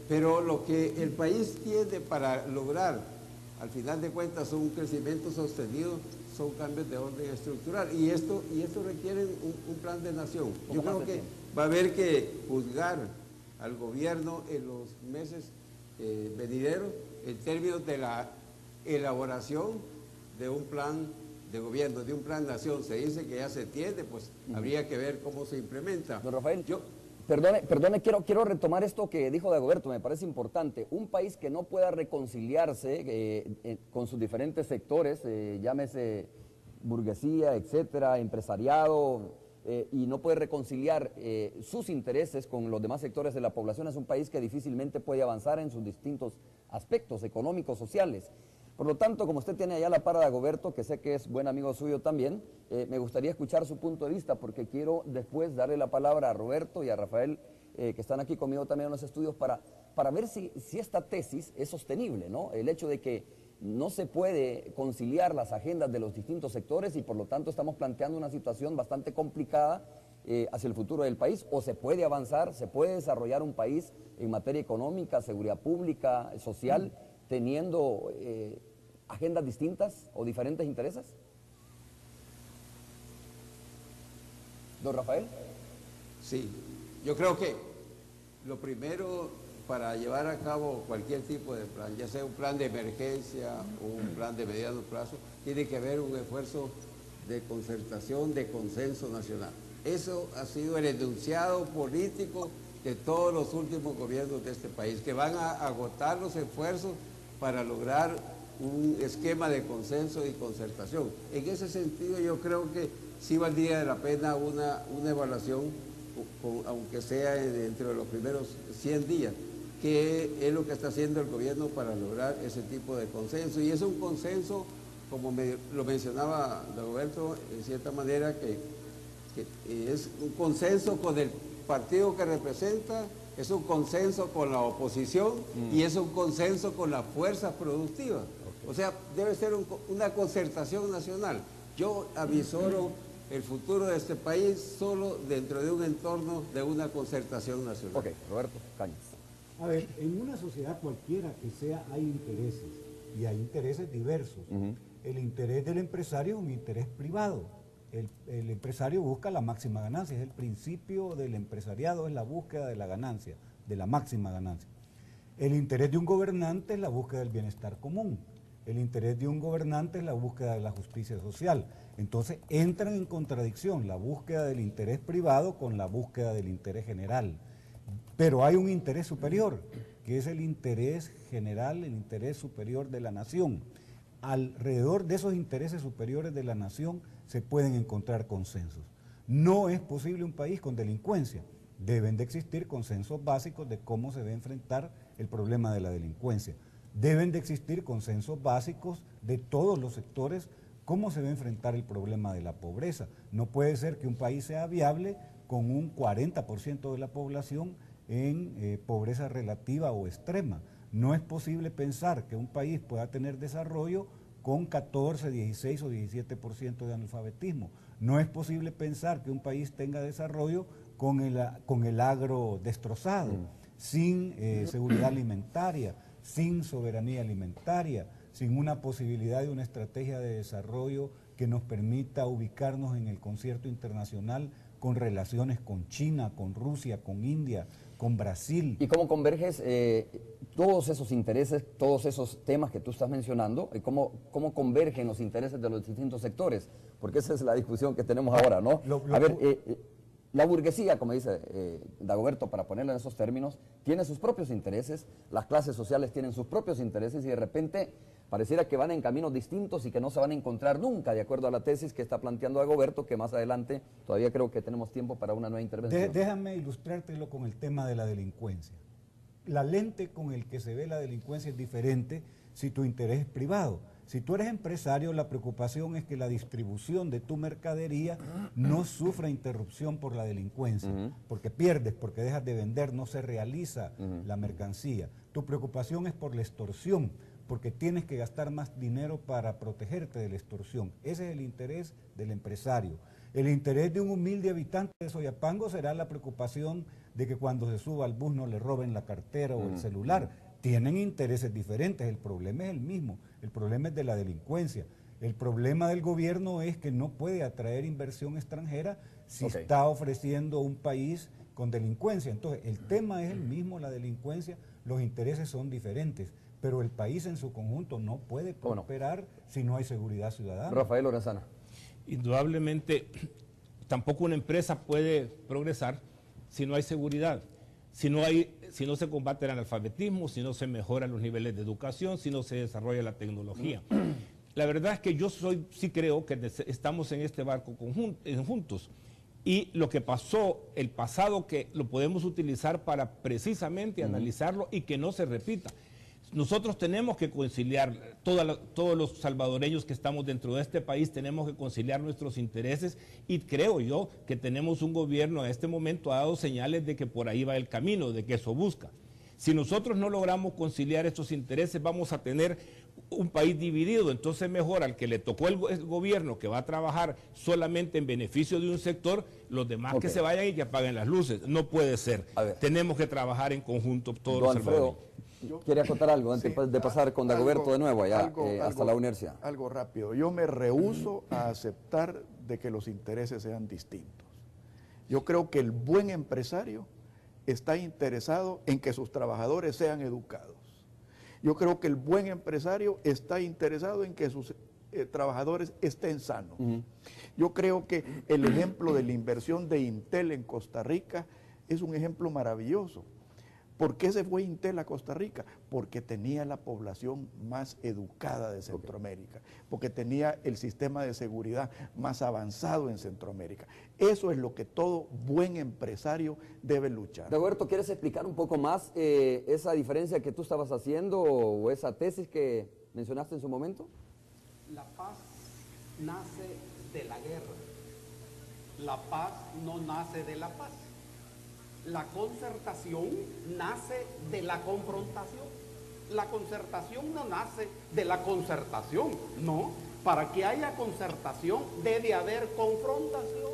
Pero lo que el país tiene para lograr, al final de cuentas, un crecimiento sostenido, son cambios de orden estructural. Y esto requiere un plan de nación. Yo creo que va a haber que juzgar al gobierno en los meses venideros en términos de la elaboración de un plan de gobierno, de un plan nación. Se dice que ya se tiene, pues habría que ver cómo se implementa. Don Rafael, perdone, quiero retomar esto que dijo Dagoberto, me parece importante. Un país que no pueda reconciliarse con sus diferentes sectores, llámese burguesía, etcétera, empresariado, y no puede reconciliar sus intereses con los demás sectores de la población, es un país que difícilmente puede avanzar en sus distintos aspectos económicos, sociales. Por lo tanto, como usted tiene allá la par de Dagoberto, que sé que es buen amigo suyo también, me gustaría escuchar su punto de vista, porque quiero después darle la palabra a Roberto y a Rafael, que están aquí conmigo también en los estudios, para ver si esta tesis es sostenible, ¿no? El hecho de que no se puede conciliar las agendas de los distintos sectores y por lo tanto estamos planteando una situación bastante complicada hacia el futuro del país. O se puede avanzar, se puede desarrollar un país en materia económica, seguridad pública, social, teniendo agendas distintas o diferentes intereses. Don Rafael. Sí, yo creo que lo primero para llevar a cabo cualquier tipo de plan, ya sea un plan de emergencia o un plan de mediano plazo, tiene que haber un esfuerzo de concertación, de consenso nacional. Eso ha sido el enunciado político de todos los últimos gobiernos de este país, que van a agotar los esfuerzos para lograr un esquema de consenso y concertación. En ese sentido, yo creo que sí valdría la pena una evaluación, aunque sea dentro de los primeros 100 días, que es lo que está haciendo el gobierno para lograr ese tipo de consenso. Y es un consenso, como lo mencionaba Roberto, en cierta manera, que es un consenso con el partido que representa, es un consenso con la oposición y es un consenso con las fuerzas productivas. O sea, debe ser una concertación nacional. Yo avisoro el futuro de este país solo dentro de un entorno de una concertación nacional. Ok, Roberto Cañas. A ver, en una sociedad cualquiera que sea hay intereses, y hay intereses diversos. El interés del empresario es un interés privado. El empresario busca la máxima ganancia, es el principio del empresariado, es la búsqueda de la ganancia, de la máxima ganancia. El interés de un gobernante es la búsqueda del bienestar común. El interés de un gobernante es la búsqueda de la justicia social. Entonces entran en contradicción la búsqueda del interés privado con la búsqueda del interés general. Pero hay un interés superior, que es el interés general, el interés superior de la nación. Alrededor de esos intereses superiores de la nación se pueden encontrar consensos. No es posible un país con delincuencia. Deben de existir consensos básicos de cómo se debe enfrentar el problema de la delincuencia. Deben de existir consensos básicos de todos los sectores, cómo se debe enfrentar el problema de la pobreza. No puede ser que un país sea viable con un 40% de la población en pobreza relativa o extrema. No es posible pensar que un país pueda tener desarrollo con 14, 16 o 17% de analfabetismo. No es posible pensar que un país tenga desarrollo con el agro destrozado, sin seguridad alimentaria, sin soberanía alimentaria, sin una posibilidad de una estrategia de desarrollo que nos permita ubicarnos en el concierto internacional con relaciones con China, con Rusia, con India, con Brasil. ¿Y cómo converges todos esos intereses, todos esos temas que tú estás mencionando? Y ¿Cómo convergen los intereses de los distintos sectores? Porque esa es la discusión que tenemos ahora, ¿no? A ver, la burguesía, como dice Dagoberto, para ponerlo en esos términos, tiene sus propios intereses, las clases sociales tienen sus propios intereses y de repente pareciera que van en caminos distintos y que no se van a encontrar nunca, de acuerdo a la tesis que está planteando Dagoberto, que más adelante todavía creo que tenemos tiempo para una nueva intervención. Déjame ilustrártelo con el tema de la delincuencia. La lente con el que se ve la delincuencia es diferente si tu interés es privado. Si tú eres empresario, la preocupación es que la distribución de tu mercadería no sufra interrupción por la delincuencia, porque pierdes, porque dejas de vender, no se realiza la mercancía. Tu preocupación es por la extorsión, porque tienes que gastar más dinero para protegerte de la extorsión. Ese es el interés del empresario. El interés de un humilde habitante de Soyapango será la preocupación de que cuando se suba al bus no le roben la cartera o el celular. Tienen intereses diferentes, el problema es el mismo, el problema es de la delincuencia. El problema del gobierno es que no puede atraer inversión extranjera si está ofreciendo un país con delincuencia. Entonces, el tema es el mismo, la delincuencia, los intereses son diferentes, pero el país en su conjunto no puede prosperar si no hay seguridad ciudadana. Rafael Lorenzana. Indudablemente, tampoco una empresa puede progresar si no hay seguridad, si no se combate el analfabetismo, si no se mejoran los niveles de educación, si no se desarrolla la tecnología. La verdad es que yo sí creo que estamos en este barco juntos. Y lo que pasó, el pasado, que lo podemos utilizar para precisamente analizarlo y que no se repita. Nosotros tenemos que conciliar, todos los salvadoreños que estamos dentro de este país tenemos que conciliar nuestros intereses, y creo yo que tenemos un gobierno en este momento ha dado señales de que por ahí va el camino, de que eso busca. Si nosotros no logramos conciliar estos intereses, vamos a tener un país dividido. Entonces mejor al que le tocó el gobierno, que va a trabajar solamente en beneficio de un sector, los demás que se vayan y que apaguen las luces. No puede ser. Tenemos que trabajar en conjunto todos los salvadoreños. ¿Quiere acotar algo antes de pasar con Dagoberto de nuevo allá hasta la universidad? Algo rápido. Yo me rehúso a aceptar de que los intereses sean distintos. Yo creo que el buen empresario está interesado en que sus trabajadores sean educados. Yo creo que el buen empresario está interesado en que sus trabajadores estén sanos. Yo creo que el ejemplo de la inversión de Intel en Costa Rica es un ejemplo maravilloso. ¿Por qué se fue Intel a Costa Rica? Porque tenía la población más educada de Centroamérica, porque tenía el sistema de seguridad más avanzado en Centroamérica. Eso es lo que todo buen empresario debe luchar. Dagoberto, ¿quieres explicar un poco más esa diferencia que tú estabas haciendo o esa tesis que mencionaste en su momento? La paz nace de la guerra. La paz no nace de la paz. La concertación nace de la confrontación. La concertación no nace de la concertación, no. Para que haya concertación debe haber confrontación.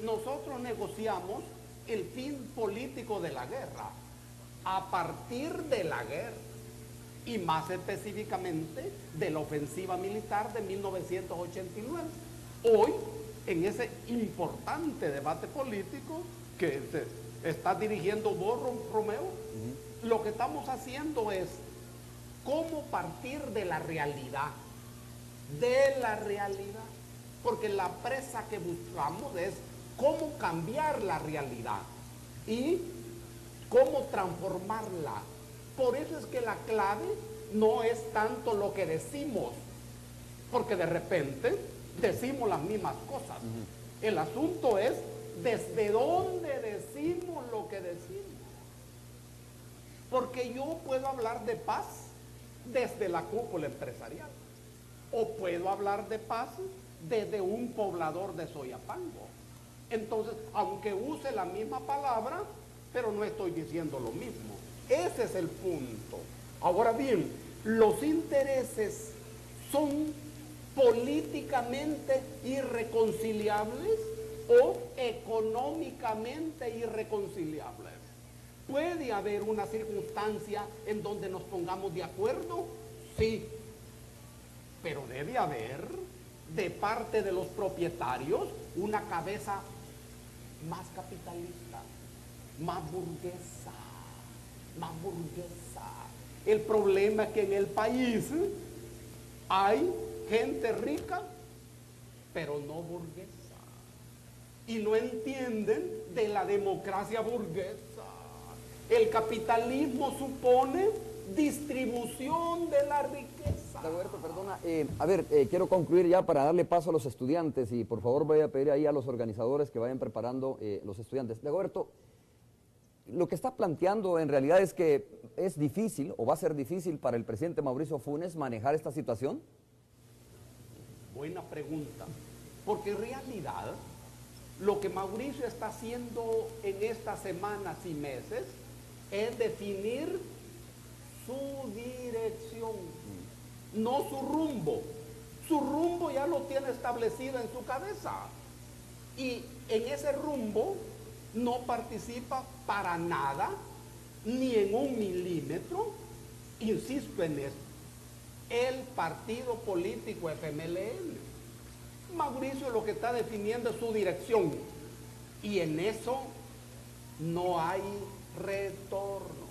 Nosotros negociamos el fin político de la guerra a partir de la guerra y más específicamente de la ofensiva militar de 1989. Hoy, en ese importante debate político que está dirigiendo vos, Romeo, lo que estamos haciendo es cómo partir de la realidad, porque la presa que buscamos es cómo cambiar la realidad y cómo transformarla. Por eso es que la clave no es tanto lo que decimos, porque de repente decimos las mismas cosas. El asunto es desde dónde decimos lo que decimos. Porque yo puedo hablar de paz desde la cúpula empresarial, o puedo hablar de paz desde un poblador de Soyapango. Entonces, aunque use la misma palabra, pero no estoy diciendo lo mismo. Ese es el punto. Ahora bien, los intereses son políticamente irreconciliables o económicamente irreconciliables. ¿Puede haber una circunstancia en donde nos pongamos de acuerdo? Sí, pero debe haber de parte de los propietarios una cabeza más capitalista, más burguesa. El problema es que en el país hay gente rica, pero no burguesa. Y no entienden de la democracia burguesa. El capitalismo supone distribución de la riqueza. Dagoberto, perdona, quiero concluir ya para darle paso a los estudiantes y por favor voy a pedir ahí a los organizadores que vayan preparando los estudiantes. Dagoberto, lo que está planteando en realidad es que es difícil o va a ser difícil para el presidente Mauricio Funes manejar esta situación. Buena pregunta, porque en realidad lo que Mauricio está haciendo en estas semanas y meses es definir su dirección, no su rumbo. Su rumbo ya lo tiene establecido en su cabeza. Y en ese rumbo no participa para nada, ni en un milímetro, insisto en esto, el partido político FMLN. Mauricio lo que está definiendo es su dirección, y en eso no hay retorno.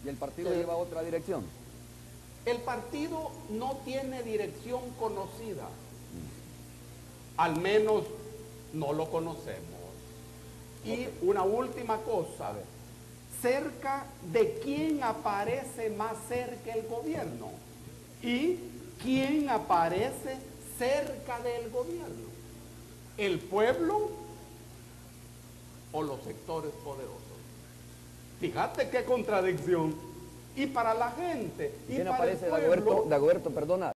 ¿Y el partido lleva otra dirección? El partido no tiene dirección conocida, al menos no lo conocemos. Y una última cosa, cerca de quién aparece más cerca el gobierno y quién aparece cerca del gobierno, el pueblo o los sectores poderosos. Fíjate qué contradicción. Y para la gente, y ¿Quién para el aparece, pueblo, Dagoberto, perdona?